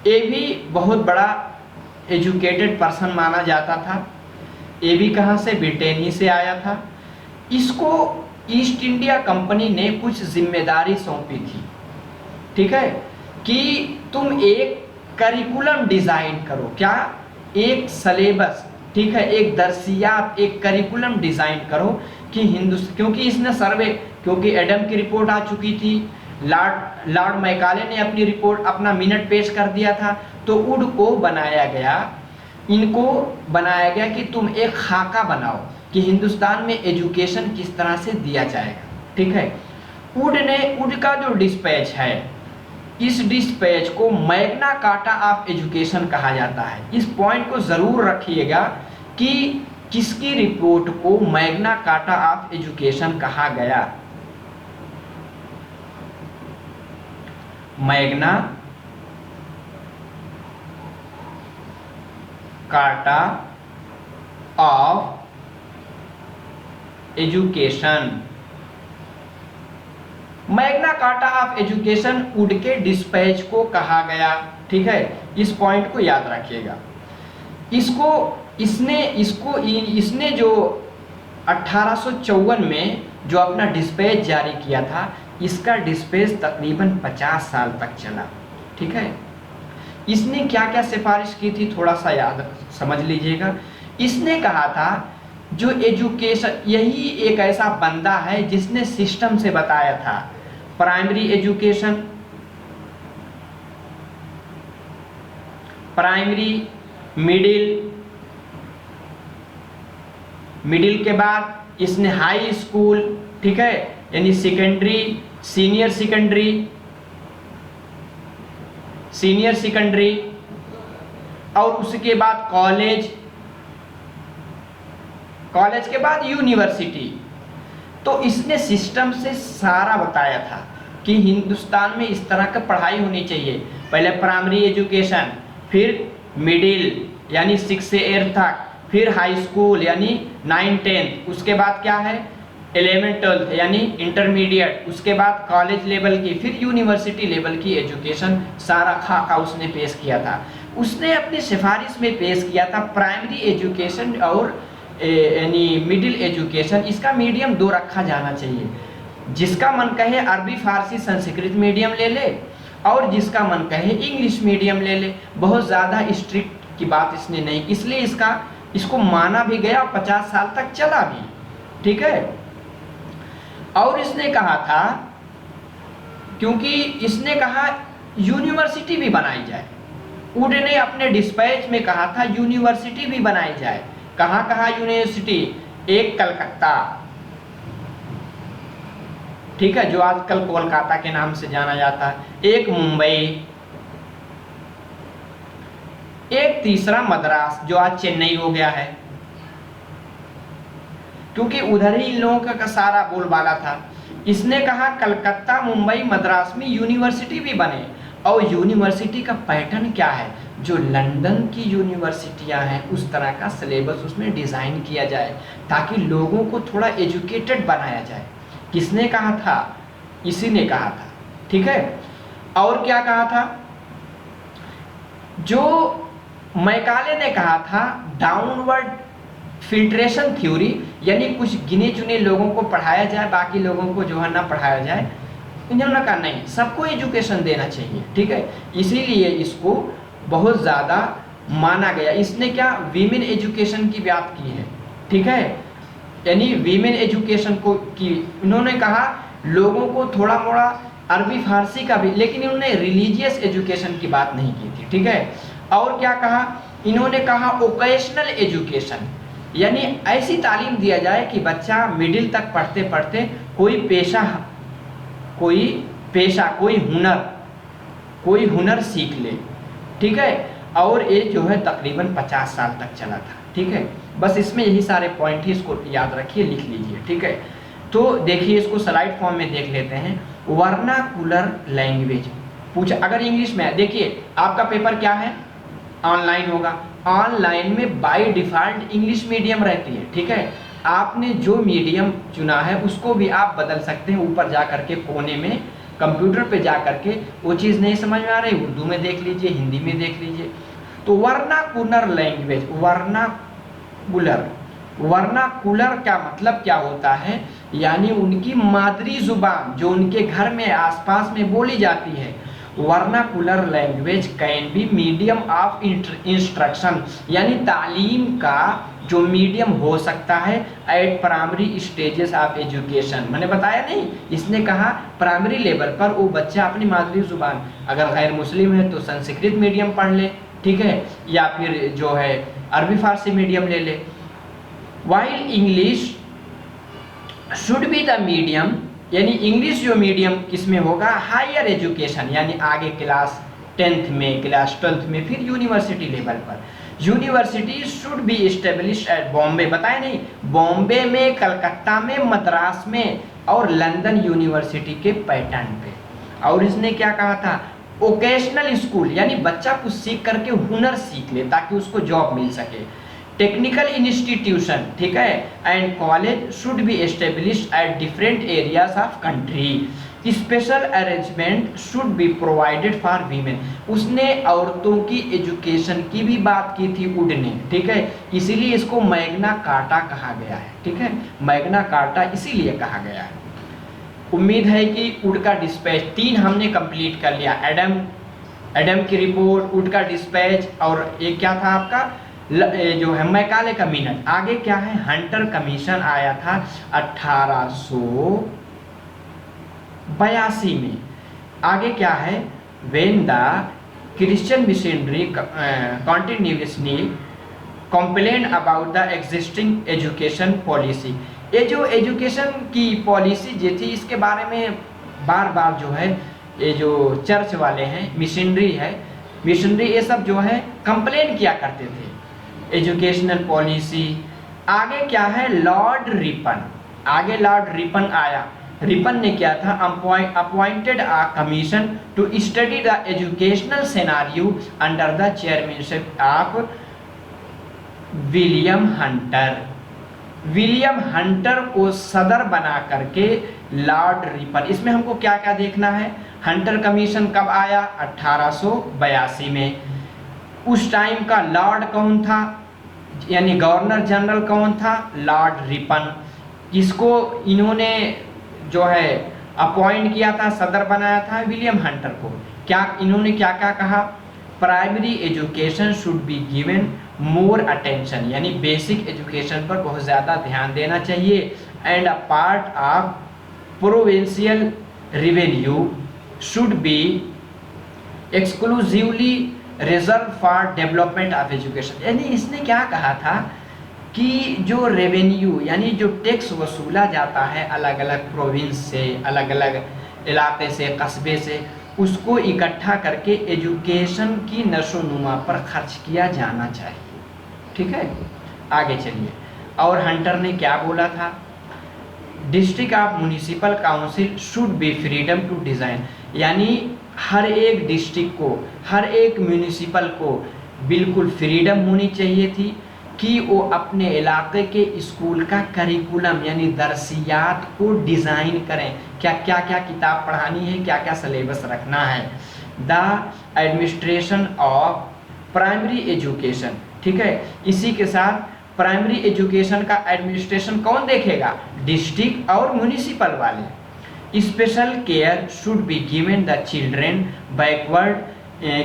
ये भी बहुत बड़ा एजुकेटेड पर्सन माना जाता था। ये भी कहाँ से, ब्रिटेन ही से आया था। इसको ईस्ट इंडिया कंपनी ने कुछ जिम्मेदारी सौंपी थी। ठीक है, कि तुम एक करिकुलम डिज़ाइन करो। क्या? एक सलेबस। ठीक है, एक दर्सियात, एक करिकुलम डिज़ाइन करो कि क्योंकि इसने सर्वे, क्योंकि एडम की रिपोर्ट आ चुकी थी, लॉर्ड मैकाले ने अपनी रिपोर्ट, अपना मिनट पेश कर दिया था, तो वुड को बनाया गया, इनको बनाया गया कि तुम एक खाका बनाओ कि हिंदुस्तान में एजुकेशन किस तरह से दिया जाएगा। ठीक है। वुड का जो डिस्पैच है, इस डिस्पैच को मैग्ना कार्टा ऑफ एजुकेशन कहा जाता है। इस पॉइंट को जरूर रखिएगा कि किसकी रिपोर्ट को मैग्ना कार्टा ऑफ एजुकेशन कहा गया। Magna carta of education, Magna carta of education would के डिस्पैच को कहा गया। ठीक है, इस पॉइंट को याद रखिएगा। इसने जो 1854 में जो अपना डिस्पैच जारी किया था, इसका डिस्पैच तकरीबन 50 साल तक चला। ठीक है, इसने क्या क्या सिफारिश की थी थोड़ा सा याद समझ लीजिएगा। इसने कहा था जो एजुकेशन, यही एक ऐसा बंदा है जिसने सिस्टम से बताया था प्राइमरी एजुकेशन, प्राइमरी, मिडिल के बाद इसने हाई स्कूल, ठीक है, यानी सेकेंडरी, सीनियर सेकेंडरी और उसके बाद कॉलेज के बाद यूनिवर्सिटी। तो इसने सिस्टम से सारा बताया था कि हिंदुस्तान में इस तरह का पढ़ाई होनी चाहिए। पहले प्राइमरी एजुकेशन, फिर मिडिल यानी 6 से 8 तक, फिर हाई स्कूल यानी 9 10, उसके बाद क्या है 11 12 यानी इंटरमीडिएट, उसके बाद कॉलेज लेवल की, फिर यूनिवर्सिटी लेवल की एजुकेशन, सारा खाका उसने पेश किया था। उसने अपनी सिफारिश में पेश किया था प्राइमरी एजुकेशन और यानी मिडिल एजुकेशन, इसका मीडियम 2 रखा जाना चाहिए। जिसका मन कहे अरबी फारसी संस्कृत मीडियम ले ले और जिसका मन कहे इंग्लिश मीडियम ले ले। बहुत ज़्यादा स्ट्रिक्ट की बात इसने नहीं, इसलिए इसको माना भी गया, 50 साल तक चला भी। ठीक है, और इसने कहा था, क्योंकि इसने कहा यूनिवर्सिटी भी बनाई जाए। वुड ने अपने डिस्पैच में कहा था यूनिवर्सिटी भी बनाई जाए। कहाँ कहाँ यूनिवर्सिटी? एक कलकत्ता, ठीक है, जो आजकल कोलकाता के नाम से जाना जाता है, एक मुंबई, एक तीसरा मद्रास जो आज चेन्नई हो गया है, क्योंकि उधर ही इन लोगों का सारा बोलबाला था। इसने कहा कलकत्ता, मुंबई, मद्रास में यूनिवर्सिटी भी बने। और यूनिवर्सिटी का पैटर्न क्या है? जो लंदन की यूनिवर्सिटियां हैं उस तरह का सिलेबस उसमें डिज़ाइन किया जाए ताकि लोगों को थोड़ा एजुकेटेड बनाया जाए। किसने कहा था? इसी ने कहा था। ठीक है, और क्या कहा था? जो मैकाले ने कहा था डाउनवर्ड फिल्ट्रेशन थ्योरी, यानी कुछ गिने चुने लोगों को पढ़ाया जाए, बाकी लोगों को जो है ना पढ़ाया जाए। इन्होंने कहा नहीं, सबको एजुकेशन देना चाहिए। ठीक है, इसीलिए इसको बहुत ज़्यादा माना गया। इसने क्या वीमेन एजुकेशन की बात की है। ठीक है, यानी वीमेन एजुकेशन को की इन्होंने कहा लोगों को थोड़ा मोड़ा अरबी फारसी का भी, लेकिन इन्होंने रिलीजियस एजुकेशन की बात नहीं की थी। ठीक है, और क्या कहा? इन्होंने कहा ओकेशनल एजुकेशन, यानी ऐसी तालीम दिया जाए कि बच्चा मिडिल तक पढ़ते पढ़ते कोई पेशा कोई हुनर सीख ले। ठीक है, और ये जो है तकरीबन 50 साल तक चला था। ठीक है, बस इसमें यही सारे पॉइंट ही, इसको याद रखिए, लिख लीजिए। ठीक है, तो देखिए इसको स्लाइड फॉर्म में देख लेते हैं। वर्नाकुलर लैंग्वेज पूछा, अगर इंग्लिश में, देखिए आपका पेपर क्या है, ऑनलाइन होगा। ऑनलाइन में बाय डिफ़ॉल्ट इंग्लिश मीडियम रहती है। ठीक है, आपने जो मीडियम चुना है उसको भी आप बदल सकते हैं। ऊपर जा करके कोने में कंप्यूटर पे जा करके वो चीज़ नहीं समझ में आ रही, उर्दू में देख लीजिए, हिंदी में देख लीजिए। तो वर्नाकुलर लैंग्वेज, वर्नाकुलर का मतलब क्या होता है? यानी उनकी मादरी जुबान जो उनके घर में आसपास में बोली जाती है। Vernacular language can be medium of instruction, यानी तालीम का जो मीडियम हो सकता है eight primary stages of education. मैंने बताया नहीं, इसने कहा प्राइमरी लेवल पर वो बच्चा अपनी मादरी जुबान, अगर गैर मुस्लिम है तो संस्कृत मीडियम पढ़ ले, ठीक है, या फिर जो है अरबी फारसी मीडियम ले ले। While English should be the medium यानी इंग्लिश जो मीडियम किसमें होगा, हायर एजुकेशन यानी आगे क्लास 10th में, क्लास 12th में, फिर यूनिवर्सिटी लेवल पर। University should be establish at Bombay, बताए नहीं, बॉम्बे में, कलकत्ता में, मद्रास में और लंदन यूनिवर्सिटी के पैटर्न पे। और इसने क्या कहा था, ओकेशनल स्कूल यानी बच्चा कुछ सीख करके हुनर सीख ले ताकि उसको जॉब मिल सके। टेक्निकल इंस्टीट्यूशन, ठीक है, and college should be established at different areas of country. Special arrangement should be provided for women. उसने औरतों की एजुकेशन की भी बात की थी वुड ने, ठीक है, इसीलिए इसको मैग्ना कार्टा कहा गया है, ठीक है, मैग्ना कार्टा इसीलिए कहा गया है। उम्मीद है कि वुड का डिस्पैच 3 हमने कंप्लीट कर लिया, एडम की रिपोर्ट, वुड का डिस्पैच, और एक क्या था आपका जो है मैकाले का मिनट। आगे क्या है, हंटर कमीशन आया था 1882 में। आगे क्या है, when the Christian missionary continuously complain about the existing education policy. ये जो एजुकेशन की पॉलिसी जो थी इसके बारे में बार बार जो है ये जो चर्च वाले हैं, मिशनरी ये सब जो है कंप्लेन किया करते थे एजुकेशनल पॉलिसी। आगे क्या है, लॉर्ड रिपन। आगे लॉर्ड रिपन आया, रिपन ने क्या था, appointed a commission to study the educational scenario under the chairmanship of William Hunter. William Hunter को सदर बना करके लॉर्ड रिपन, इसमें हमको क्या क्या देखना है, हंटर कमीशन कब आया, 1882 में। उस टाइम का लॉर्ड कौन था, यानी गवर्नर जनरल कौन था, लॉर्ड रिपन। इसको इन्होंने जो है अपॉइंट किया था, सदर बनाया था विलियम हंटर को। क्या इन्होंने क्या क्या कहा, primary education should be given more attention, यानी बेसिक एजुकेशन पर बहुत ज़्यादा ध्यान देना चाहिए। And a part of provincial revenue should be exclusively reserve for development of education. यानी इसने क्या कहा था कि जो रेवेन्यू यानी जो टैक्स वसूला जाता है अलग अलग प्रोविंस से, अलग अलग इलाके से, कस्बे से, उसको इकट्ठा करके एजुकेशन की नशोनुमा पर खर्च किया जाना चाहिए, ठीक है। आगे चलिए, और हंटर ने क्या बोला था, district of municipal council should be freedom to design, यानी हर एक डिस्ट्रिक्ट को, हर एक म्युनिसिपल को बिल्कुल फ्रीडम होनी चाहिए थी कि वो अपने इलाके के स्कूल का करिकुलम यानी दरसियात को डिज़ाइन करें, क्या क्या क्या किताब पढ़ानी है, क्या क्या सिलेबस रखना है। The administration of primary education, ठीक है, इसी के साथ प्राइमरी एजुकेशन का एडमिनिस्ट्रेशन कौन देखेगा, डिस्ट्रिक्ट और म्युनिसिपल वाले। Special care should be given the children backward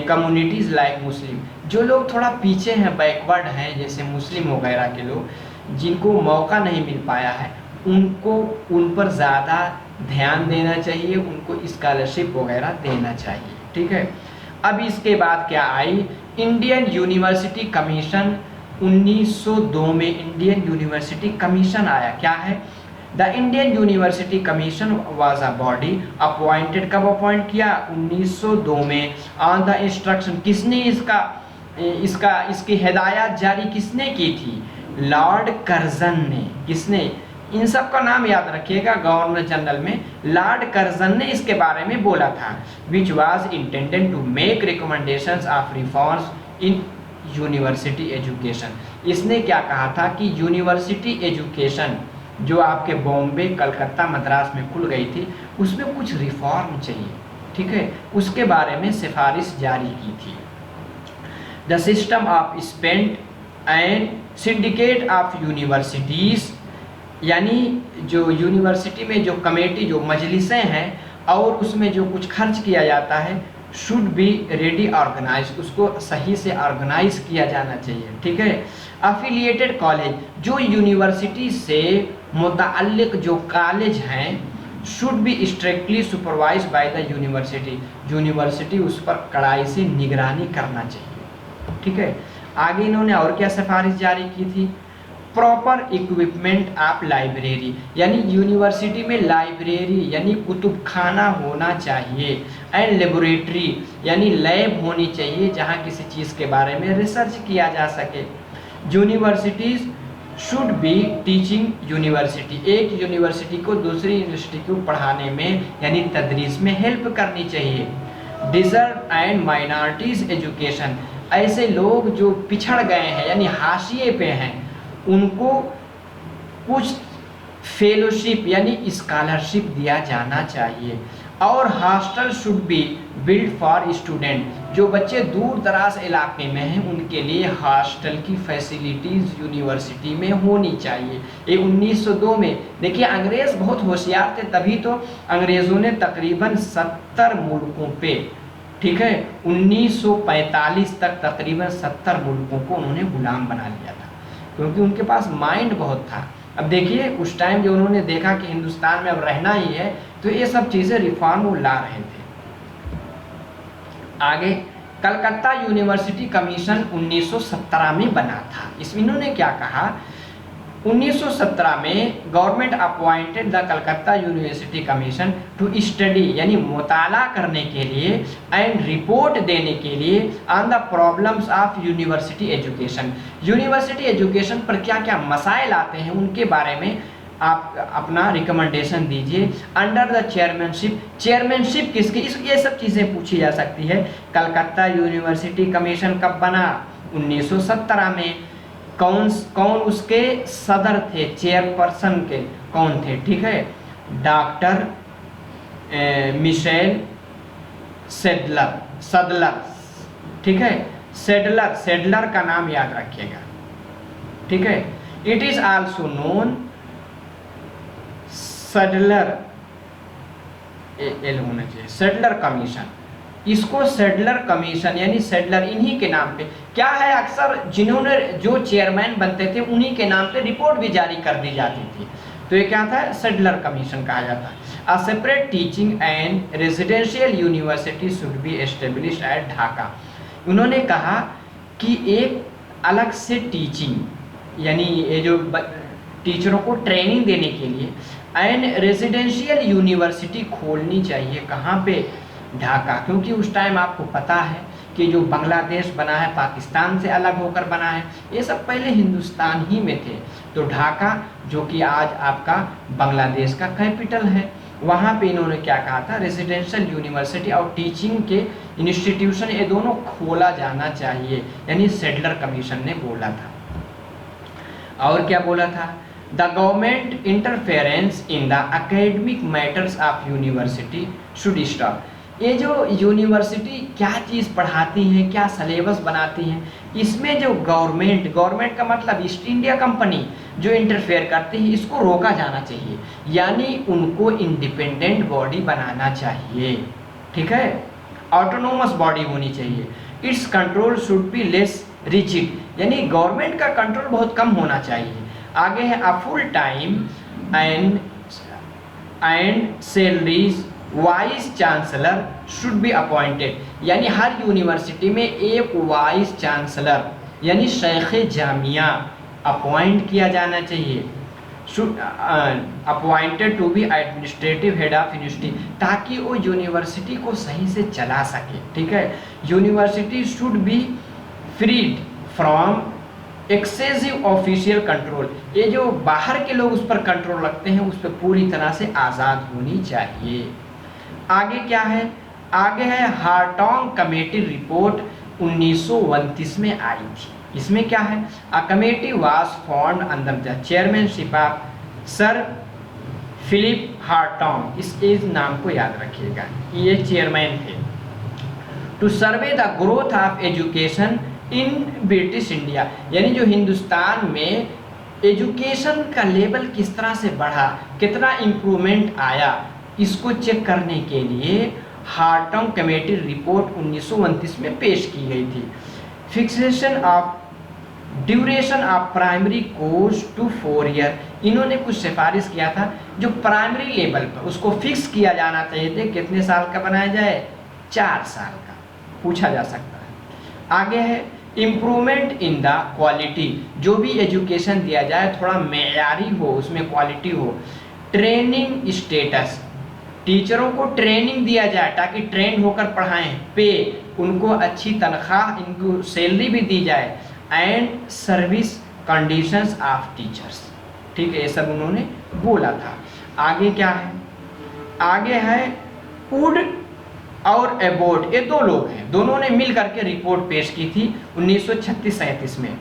communities like Muslim, जो लोग थोड़ा पीछे हैं, बैकवर्ड हैं, जैसे मुस्लिम वगैरह के लोग, जिनको मौका नहीं मिल पाया है, उनको उन पर ज़्यादा ध्यान देना चाहिए, उनको स्कॉलरशिप वगैरह देना चाहिए, ठीक है। अब इसके बाद क्या आई, इंडियन यूनिवर्सिटी कमीशन 1902 में इंडियन यूनिवर्सिटी कमीशन आया। क्या है, the Indian university commission was a body appointed, कब अपॉइंट किया, 1902 में। ऑन द इंस्ट्रक्शन, किसने इसकी हिदायत जारी किसने की थी, लॉर्ड कर्जन ने। किसने, इन सब का नाम याद रखिएगा, गवर्नर जनरल में लॉर्ड कर्जन ने इसके बारे में बोला था। Which was intended to make recommendations of reforms in university education. इसने क्या कहा था कि यूनिवर्सिटी एजुकेशन जो आपके बॉम्बे, कलकत्ता, मद्रास में खुल गई थी, उसमें कुछ रिफॉर्म चाहिए, ठीक है, उसके बारे में सिफारिश जारी की थी। The system of spend and syndicate of universities, यानी जो यूनिवर्सिटी में जो कमेटी, जो मजलिसें हैं और उसमें जो कुछ खर्च किया जाता है, शुड बी रेडी ऑर्गेनाइज, उसको सही से ऑर्गेनाइज किया जाना चाहिए, ठीक है। अफिलिएटेड कॉलेज, जो यूनिवर्सिटी से मुताल्लिक जो कॉलेज हैं, should be strictly supervise by the university, university उस पर कड़ाई से निगरानी करना चाहिए, ठीक है। आगे इन्होंने और क्या सिफारिश जारी की थी, प्रॉपर इक्विपमेंट ऑफ लाइब्रेरी, यानी यूनिवर्सिटी में लाइब्रेरी यानी कुतुबखाना होना चाहिए, एंड लेबोरेटरी यानी लैब होनी चाहिए जहाँ किसी चीज़ के बारे में रिसर्च किया जा सके। Universities should be teaching university, एक यूनिवर्सिटी को दूसरी यूनिवर्सिटी को पढ़ाने में यानी तदरीस में हेल्प करनी चाहिए। डिजर्व एंड माइनॉरिटीज़ एजुकेशन, ऐसे लोग जो पिछड़ गए हैं यानी हाशिए पे हैं उनको कुछ फेलोशिप यानी स्कॉलरशिप दिया जाना चाहिए। और hostel should be build for student, जो बच्चे दूर दराज इलाके में हैं उनके लिए हॉस्टल की फैसिलिटीज़ यूनिवर्सिटी में होनी चाहिए। ये 1902 में, देखिए अंग्रेज़ बहुत होशियार थे, तभी तो अंग्रेज़ों ने तकरीबन 70 मुल्कों पे, ठीक है, 1945 तक तकरीबन 70 मुल्कों को उन्होंने गुलाम बना लिया था, क्योंकि उनके पास माइंड बहुत था। अब देखिए उस टाइम जो उन्होंने देखा कि हिंदुस्तान में अब रहना ही है, तो ये सब चीज़ें रिफॉर्म वो ला रहे थे। आगे कलकत्ता यूनिवर्सिटी कमीशन 1917 में बना था। इसमें इन्होंने क्या कहा, 1917 में government appointed the Calcutta university commission to study यानी मुताला करने के लिए एंड रिपोर्ट देने के लिए on the problems of university education, university education पर क्या क्या मसाइल आते हैं उनके बारे में आप अपना रिकमेंडेशन दीजिए। अंडर द चेयरमैनशिप, चेयरमैनशिप किसकी, ये सब चीज़ें पूछी जा सकती है। कलकत्ता यूनिवर्सिटी कमीशन कब बना, 1917 में। कौन उसके सदर थे, चेयरपर्सन के कौन थे, ठीक है, डॉक्टर मिशेल सडलर, ठीक है, सेडलर का नाम याद रखिएगा, ठीक है। It is also known Sadler, L होना चाहिए, सडलर कमीशन, इसको सेडलर कमीशन यानी सेडलर इन्हीं के नाम पे क्या है, अक्सर जिन्होंने जो चेयरमैन बनते थे उन्हीं के नाम पे रिपोर्ट भी जारी कर दी जाती थी, तो ये क्या था, सेडलर कमीशन कहा जाता है। A separate teaching and residential university should be established at Dhaka, उन्होंने कहा कि एक अलग से टीचिंग यानी ये जो टीचरों को ट्रेनिंग देने के लिए एंड रेजिडेंशियल यूनिवर्सिटी खोलनी चाहिए, कहाँ पे, ढाका, क्योंकि उस टाइम आपको पता है कि जो बांग्लादेश बना है पाकिस्तान से अलग होकर बना है, ये सब पहले हिंदुस्तान ही में थे। तो ढाका जो कि आज आपका बांग्लादेश का कैपिटल है, वहाँ पे इन्होंने क्या कहा था, रेजिडेंशियल यूनिवर्सिटी और टीचिंग के इंस्टीट्यूशन ये दोनों खोला जाना चाहिए, यानी सेडलर कमीशन ने बोला था। और क्या बोला था, the government interference in the academic matters of university should stop, ये जो यूनिवर्सिटी क्या चीज़ पढ़ाती हैं, क्या सिलेबस बनाती हैं, इसमें जो गवर्नमेंट का मतलब ईस्ट इंडिया कंपनी जो इंटरफेयर करती है, इसको रोका जाना चाहिए, यानी उनको इंडिपेंडेंट बॉडी बनाना चाहिए, ठीक है, ऑटोनोमस बॉडी होनी चाहिए। It's control should be less rigid, यानी गवर्नमेंट का कंट्रोल बहुत कम होना चाहिए। आगे है a full time and salaries vice chancellor should be appointed, यानी हर यूनिवर्सिटी में एक वाइस चांसलर यानी शेख जामिया अपॉइंट किया जाना चाहिए, should appointed to be administrative head of university, ताकि वो यूनिवर्सिटी को सही से चला सके, ठीक है। University should be freed from excessive official control, ये जो बाहर के लोग उस पर कंट्रोल रखते हैं उस पर पूरी तरह से आज़ाद होनी चाहिए। आगे क्या है, आगे है हार्टोंग कमेटी रिपोर्ट 1929 में आई थी। इसमें क्या है, a committee was formed under the chairmanship of sir Philip Hartog, इस नाम को याद रखिएगा, ये चेयरमैन थे। To survey the growth of education in British India, यानी जो हिंदुस्तान में एजुकेशन का लेवल किस तरह से बढ़ा, कितना इम्प्रूवमेंट आया, इसको चेक करने के लिए हार्टोंग कमेटी रिपोर्ट 1929 में पेश की गई थी। Fixation of duration of primary course to 4 year, इन्होंने कुछ सिफारिश किया था जो प्राइमरी लेवल पर उसको फिक्स किया जाना चाहिए थे, कितने साल का बनाया जाए, 4 साल का, पूछा जा सकता है। आगे है इम्प्रूवमेंट इन द क्वालिटी, जो भी एजुकेशन दिया जाए थोड़ा मेयारी हो, उसमें क्वालिटी हो। ट्रेनिंग स्टेटस, टीचरों को ट्रेनिंग दिया जाए ताकि ट्रेंड होकर पढ़ाएं। पे, उनको अच्छी तनख्वाह, इनको सैलरी भी दी जाए। And service conditions of teachers, ठीक है, ये सब उन्होंने बोला था। आगे क्या है, आगे है वुड और एबोट, ये दो लोग हैं, दोनों ने मिल करके रिपोर्ट पेश की थी 1936-37 में।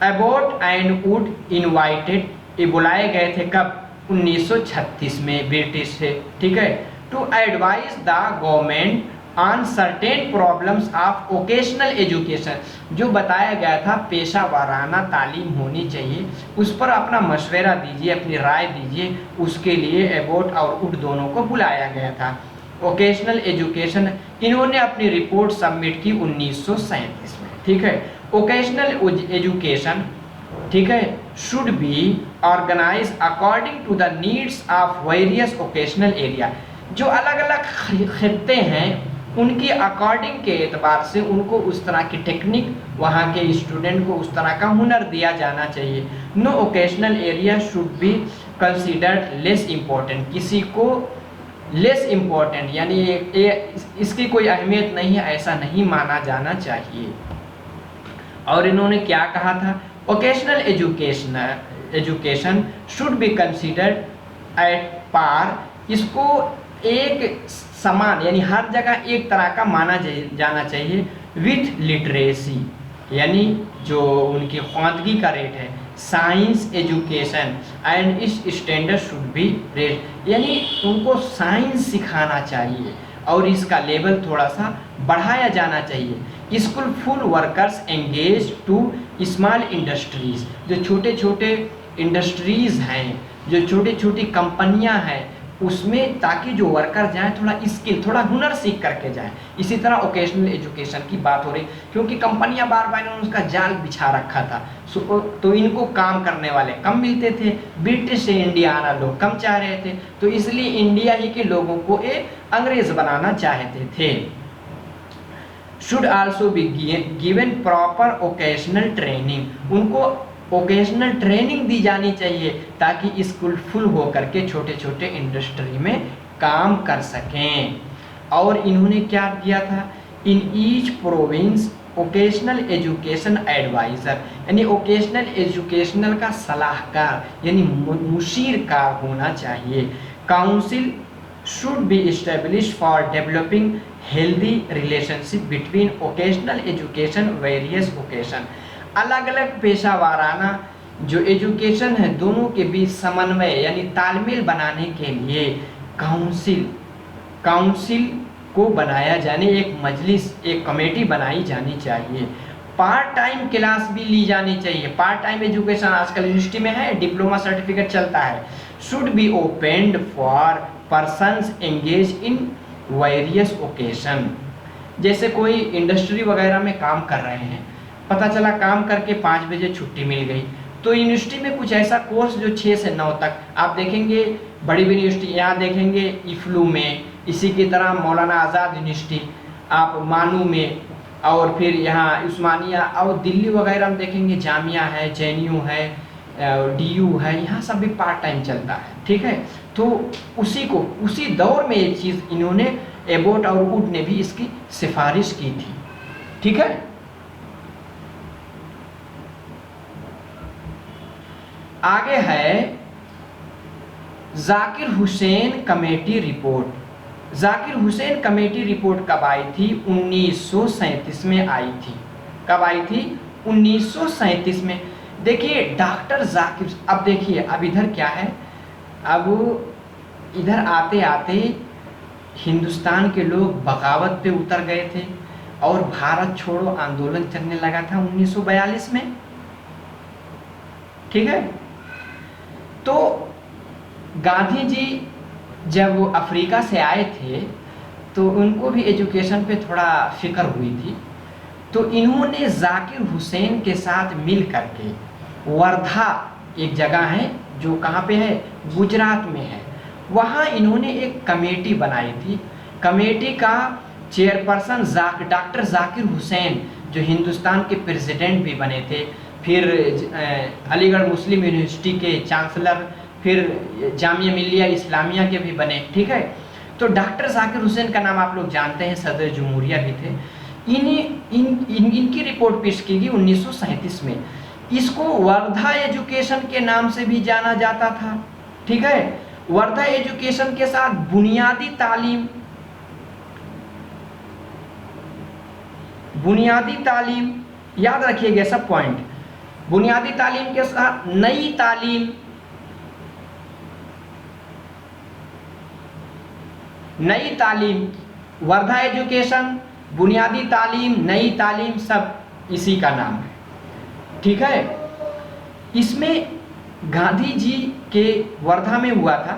एबोट एंड वुड इनवाइटेड, ये बुलाए गए थे कब, 1936 में ब्रिटिश से, ठीक है, to advise the government on certain problems of vocational education, जो बताया गया था पेशा वाराना तालीम होनी चाहिए, उस पर अपना मशवरा दीजिए, अपनी राय दीजिए, उसके लिए एबोट और वुड दोनों को बुलाया गया था। वोकेशनल एजुकेशन, इन्होंने अपनी रिपोर्ट सबमिट की 1937 में, ठीक है। वोकेशनल एजुकेशन, ठीक है, should be organize according to the needs of various vocational area, जो अलग अलग खित्ते हैं उनकी अकॉर्डिंग के एतबार से उनको उस तरह की टेक्निक, वहाँ के स्टूडेंट को उस तरह का हुनर दिया जाना चाहिए। No vocational area should be considered less important, किसी को लेस इम्पोर्टेंट यानी इसकी कोई अहमियत नहीं है ऐसा नहीं माना जाना चाहिए। और इन्होंने क्या कहा था, vocational education should be considered at par, इसको एक समान यानी हर जगह एक तरह का माना जाना चाहिए विथ लिटरेसी, यानी जो उनकी ख्वादगी का रेट है, साइंस एजुकेशन एंड इस स्टैंडर्ड शुड बी रेट, यानी उनको साइंस सिखाना चाहिए और इसका लेवल थोड़ा सा बढ़ाया जाना चाहिए। Skillful workers engage to small industries, जो छोटे छोटे इंडस्ट्रीज हैं, जो छोटी छोटी कंपनियां हैं उसमें, ताकि जो वर्कर जाएं थोड़ा स्किल, थोड़ा हुनर सीख करके जाएं। इसी तरह वोकेशनल एजुकेशन की बात हो रही, क्योंकि कंपनियां बार बार इन्होंने उसका जाल बिछा रखा था, तो इनको काम करने वाले कम मिलते थे, ब्रिटिश से इंडिया आना लोग कम चाह रहे थे, तो इसलिए इंडिया ही के लोगों को ये अंग्रेज बनाना चाहते थे। Should also be given proper vocational training, उनको वोकेशनल ट्रेनिंग दी जानी चाहिए ताकि स्किलफुल होकर के छोटे छोटे इंडस्ट्री में काम कर सकें। और इन्होंने क्या किया था, in each province vocational education adviser, यानी वोकेशनल एजुकेशनल का सलाहकार यानी मुशीरकार होना चाहिए। Council should be establish for developing healthy relationship between vocational education various vocation, अलग अलग पेशा वाराना जो एजुकेशन है दोनों के बीच समन्वय यानी तालमेल बनाने के लिए काउंसिल को बनाया जाने, एक मजलिस, एक कमेटी बनाई जानी चाहिए। पार्ट टाइम क्लास भी ली जानी चाहिए, पार्ट टाइम एजुकेशन आजकल यूनिवर्सिटी में है, डिप्लोमा सर्टिफिकेट चलता है। Should B opened for persons engage in various occasion, जैसे कोई इंडस्ट्री वगैरह में काम कर रहे हैं, पता चला काम करके 5 बजे छुट्टी मिल गई, तो यूनिवर्सिटी में कुछ ऐसा कोर्स जो 6 से 9 तक आप देखेंगे, बड़ी बड़ी यूनिवर्सिटी यहाँ देखेंगे इफ्लू में, इसी की तरह मौलाना आज़ाद यूनिवर्सिटी आप मानू में, और फिर यहाँ उस्मानिया और दिल्ली वगैरह में देखेंगे जामिया है, JNU है, DU है, यहाँ सब भी पार्ट टाइम चलता है, ठीक है। तो उसी दौर में एक चीज़ इन्होंने एबोट और वुड ने भी इसकी सिफारिश की थी, ठीक है। आगे है Zakir Hussain committee report. Zakir Hussain committee report कब आई थी, 1937 में आई थी। कब आई थी, 1937 में। देखिए डॉक्टर जाकिर, अब देखिए अब इधर क्या है, अब इधर आते आते हिंदुस्तान के लोग बगावत पे उतर गए थे और भारत छोड़ो आंदोलन चलने लगा था 1942 में, ठीक है। तो गांधी जी जब अफ्रीका से आए थे तो उनको भी एजुकेशन पे थोड़ा फिक्र हुई थी, तो इन्होंने जाकिर हुसैन के साथ मिल करके वर्धा एक जगह है जो कहाँ पे है, गुजरात में है, वहाँ इन्होंने एक कमेटी बनाई थी। कमेटी का चेयरपर्सन डॉक्टर जाकिर हुसैन जो हिंदुस्तान के प्रेसिडेंट भी बने थे, फिर अलीगढ़ मुस्लिम यूनिवर्सिटी के चांसलर, फिर जामिया मिल्लिया इस्लामिया के भी बने। ठीक है, तो डॉक्टर जाकिर हुसैन का नाम आप लोग जानते हैं, सदर जमहूरिया भी थे। इनकी रिपोर्ट पेश की गई 1937 में। इसको वर्धा एजुकेशन के नाम से भी जाना जाता था। ठीक है, वर्धा एजुकेशन के साथ बुनियादी तालीम याद रखिएगा सब पॉइंट। बुनियादी तालीम के साथ नई तालीम, वर्धा एजुकेशन, बुनियादी तालीम, नई तालीम, सब इसी का नाम है। ठीक है, इसमें गांधी जी के वर्धा में हुआ था।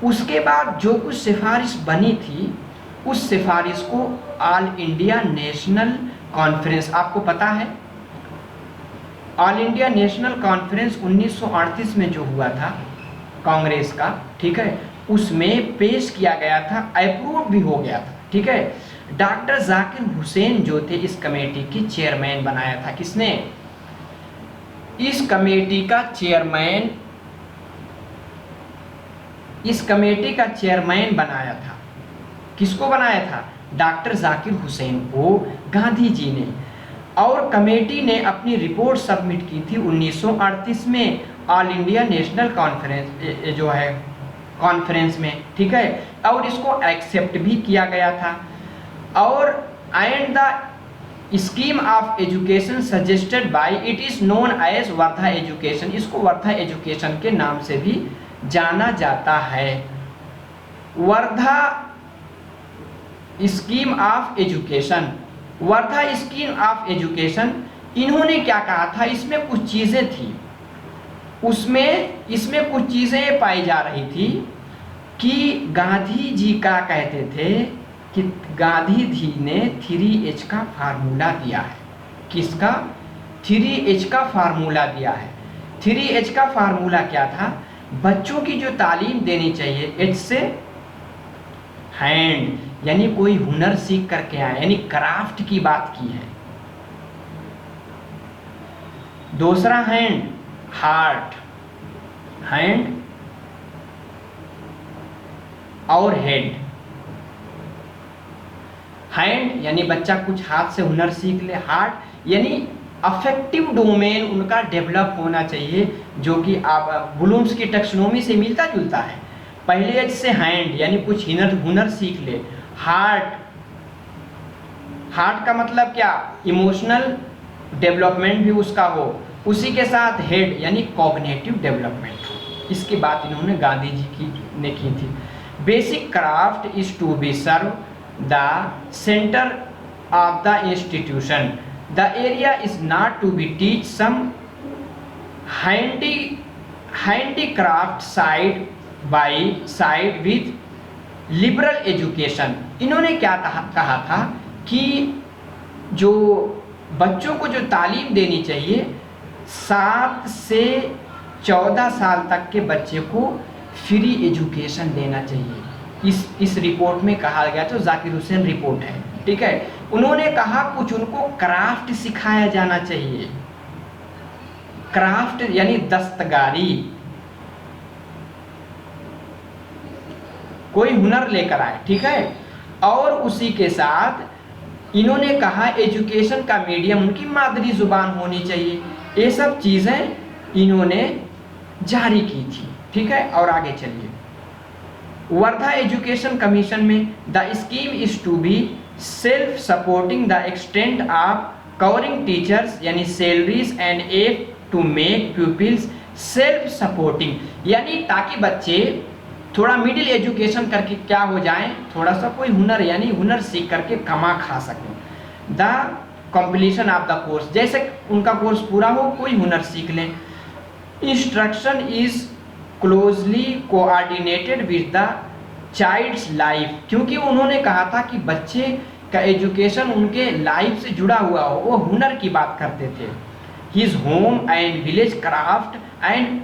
उसके बाद जो कुछ सिफारिश बनी थी, उस सिफारिश को ऑल इंडिया नेशनल कॉन्फ्रेंस, आपको पता है ऑल इंडिया नेशनल कॉन्फ्रेंस 1938 में जो हुआ था कांग्रेस का, ठीक है, उसमें पेश किया गया था, अप्रूव भी हो गया था। ठीक है, डॉक्टर जाकिर हुसैन जो थे इस कमेटी के चेयरमैन बनाया था। किसने? इस कमेटी का चेयरमैन बनाया था। किसको बनाया था? डॉक्टर जाकिर हुसैन को गांधी जी ने। और कमेटी ने अपनी रिपोर्ट सबमिट की थी 1938 में ऑल इंडिया नेशनल कॉन्फ्रेंस जो है कॉन्फ्रेंस में। ठीक है, और इसको एक्सेप्ट भी किया गया था। और and the scheme of education suggested by it is known as Wardha education, इसको वर्धा एजुकेशन के नाम से भी जाना जाता है। Wardha scheme of education, Wardha scheme of education, इन्होंने क्या कहा था? इसमें कुछ चीजें थी, इसमें कुछ चीजें पाई जा रही थी कि गांधी जी का कहते थे कि गांधी जी ने 3H का फार्मूला दिया है। किसका? 3H का फार्मूला दिया है। 3H का फार्मूला क्या था? बच्चों की जो तालीम देनी चाहिए, H से हैंड, यानी कोई हुनर सीख करके आए, यानी क्राफ्ट की बात की है। दूसरा हैंड, हार्ट, हैंड और हेड। हैंड यानी बच्चा कुछ हाथ से हुनर सीख ले, हार्ट यानी अफेक्टिव डोमेन उनका डेवलप होना चाहिए, जो कि आप ब्लूम्स की टैक्सोनॉमी से मिलता जुलता है। पहले एज से हैंड यानी कुछ हुनर सीख ले। हार्ट का मतलब क्या? इमोशनल डेवलपमेंट भी उसका हो। उसी के साथ हेड यानी कॉग्निटिव डेवलपमेंट हो। इसकी बात इन्होंने गांधी जी ने की थी। Basic craft is to be serve the centre of the institution, the area is not to be teach some handicraft side by side with liberal education. इन्होंने क्या कहा था कि जो बच्चों को जो तालीम देनी चाहिए, 7 से 14 साल तक के बच्चे को फ्री एजुकेशन देना चाहिए। इस रिपोर्ट में कहा गया, तो जाकिर हुसैन रिपोर्ट है। ठीक है, उन्होंने कहा कुछ उनको क्राफ्ट सिखाया जाना चाहिए। क्राफ्ट यानी दस्तकारी, कोई हुनर लेकर आए। ठीक है, और उसी के साथ इन्होंने कहा एजुकेशन का मीडियम उनकी मादरी जुबान होनी चाहिए। ये सब चीजें इन्होंने जारी की थी। ठीक है, और आगे चलिए। वर्धा एजुकेशन कमीशन में the scheme is to be self supporting the extent of covering teachers यानी salaries and aim to make pupils self supporting, यानी ताकि बच्चे थोड़ा मिडिल एजुकेशन करके क्या हो जाएं, थोड़ा सा कोई हुनर यानी हुनर सीख करके कमा खा सकें। The completion of the course, जैसे उनका कोर्स पूरा हो कोई हुनर सीख लें। Instruction is closely coordinated with the child's life, क्योंकि उन्होंने कहा था कि बच्चे का एजुकेशन उनके लाइफ से जुड़ा हुआ हो, वो हुनर की बात करते थे। His home and village craft and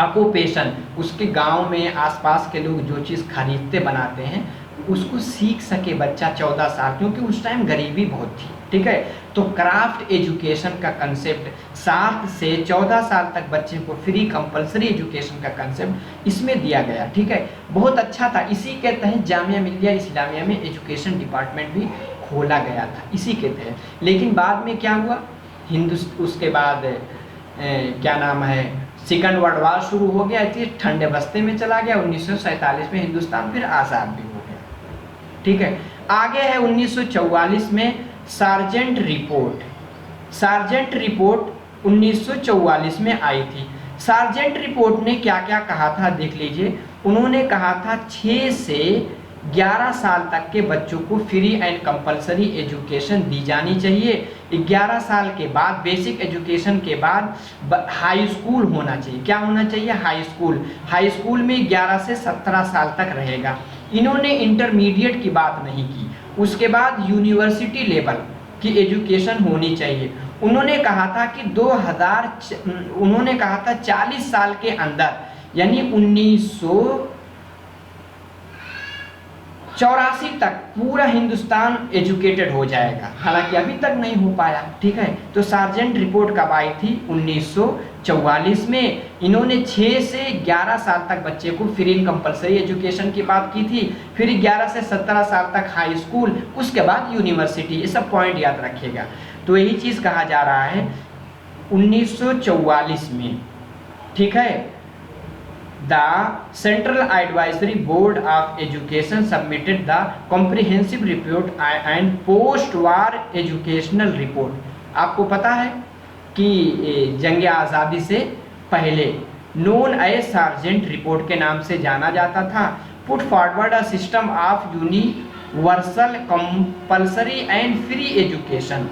occupation, उसके गांव में आसपास के लोग जो चीज़ खरीदते बनाते हैं उसको सीख सके बच्चा 14 साल, क्योंकि उस टाइम गरीबी बहुत थी, ठीक है। तो क्राफ्ट एजुकेशन का कंसेप्ट 7 से 14 साल तक बच्चे को फ्री कंपलसरी एजुकेशन का कंसेप्ट इसमें दिया गया, ठीक है। बहुत अच्छा था। इसी के तहत जामिया मिलिया इस्लामिया में एजुकेशन डिपार्टमेंट भी खोला गया था, इसी के तहत। लेकिन बाद में क्या हुआ, उसके बाद क्या नाम है, सेकंड वर्ल्ड वार शुरू हो गया, इतने ठंडे बस्ते में चला गया। 1947 में हिंदुस्तान फिर आज़ाद भी हो गया, ठीक है। आगे है 1944 में सार्जेंट रिपोर्ट। सार्जेंट रिपोर्ट 1944 में आई थी। सार्जेंट रिपोर्ट ने क्या क्या कहा था देख लीजिए। उन्होंने कहा था 6 से 11 साल तक के बच्चों को फ्री एंड कंपलसरी एजुकेशन दी जानी चाहिए। 11 साल के बाद, बेसिक एजुकेशन के बाद हाई स्कूल होना चाहिए। क्या होना चाहिए? High school. हाई स्कूल में 11 से 17 साल तक रहेगा। इन्होंने इंटरमीडिएट की बात नहीं की। उसके बाद यूनिवर्सिटी लेवल की एजुकेशन होनी चाहिए। उन्होंने कहा था कि 40 साल के अंदर, यानी 1984 तक पूरा हिंदुस्तान एजुकेटेड हो जाएगा। हालांकि अभी तक नहीं हो पाया, ठीक है। तो सार्जेंट रिपोर्ट कब आई थी? 1944 में। इन्होंने 6 से 11 साल तक बच्चे को फ्री एंड कंपलसरी एजुकेशन की बात की थी। फिर 11 से 17 साल तक हाई स्कूल, उसके बाद यूनिवर्सिटी। ये सब पॉइंट याद रखिएगा। तो यही चीज़ कहा जा रहा है 1944 में, ठीक है। The Central Advisory Board of Education submitted the comprehensive report and post-war educational report। आपको पता है कि जंग आज़ादी से पहले नोन एज सार्जेंट रिपोर्ट के नाम से जाना जाता था। Put forward a system of universal compulsory and free education.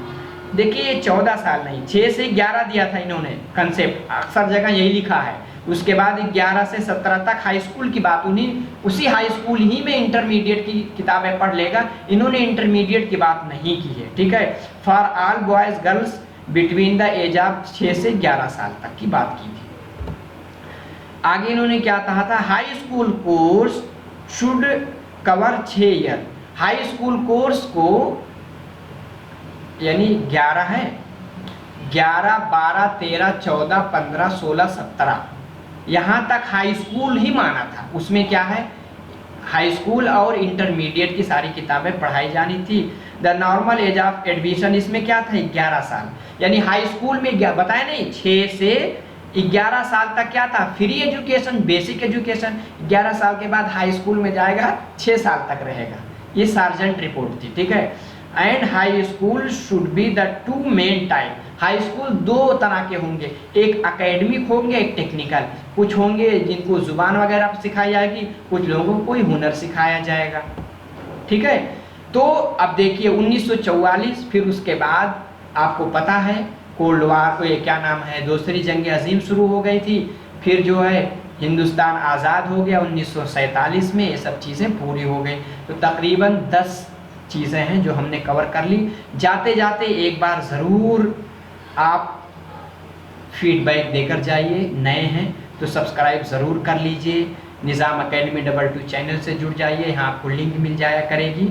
देखिए 14 साल नहीं, 6 से 11 दिया था इन्होंने कंसेप्ट, अक्सर जगह यही लिखा है। उसके बाद 11 से 17 तक हाई स्कूल की बात, उसी हाई स्कूल ही में इंटरमीडिएट की किताबें पढ़ लेगा। इन्होंने इंटरमीडिएट की बात नहीं की है, ठीक है। For all boys girls between the age of 6 से 11 साल तक की बात की थी। आगे इन्होंने क्या कहा था? High school course should cover 6 year. High school course को, यानी 11 है, 11, 12, 13, 14, 15, 16, 17, यहाँ तक हाई स्कूल ही माना था। उसमें क्या है? हाई स्कूल और इंटरमीडिएट की सारी किताबें पढ़ाई जानी थी। The normal age of admission, इसमें क्या था? 11 साल। यानी हाई स्कूल में बताया नहीं, 6 से 11 साल तक क्या था? Free education, basic education. 11 साल के बाद हाई स्कूल में जाएगा, 6 साल तक रहेगा। ये सार्जेंट रिपोर्ट थी, ठीक है। And high school should be the 2 main type. High school 2 तरह के होंगे, एक एकेडमिक होंगे, एक टेक्निकल। कुछ होंगे जिनको जुबान वगैरह सिखाई जाएगी, कुछ लोगों को कोई हुनर सिखाया जाएगा, ठीक है। तो अब देखिए 1944, फिर उसके बाद आपको पता है कोल्ड वार, क्या नाम है, दूसरी जंग अजीम शुरू हो गई थी। फिर जो है हिंदुस्तान आज़ाद हो गया 1947 में। ये सब चीज़ें पूरी हो गई। तो तकरीबन 10 चीज़ें हैं जो हमने कवर कर ली। जाते जाते एक बार ज़रूर आप फीडबैक देकर जाइए। नए हैं तो सब्सक्राइब ज़रूर कर लीजिए। निज़ाम एकेडमी 22 चैनल से जुड़ जाइए, यहाँ आपको लिंक मिल जाया करेगी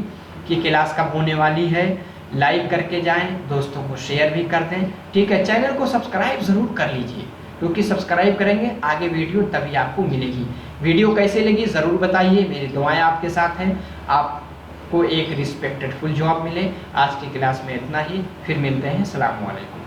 कि क्लास कब होने वाली है। लाइक करके जाएं, दोस्तों को शेयर भी कर दें, ठीक है। चैनल को सब्सक्राइब ज़रूर कर लीजिए, क्योंकि सब्सक्राइब करेंगे आगे वीडियो तभी आपको मिलेगी। वीडियो कैसे लगी ज़रूर बताइए। मेरी दुआएं आपके साथ हैं, आपको एक रिस्पेक्टेड फुल जॉब मिले। आज की क्लास में इतना ही, फिर मिलते हैं। अस्सलाम वालेकुम।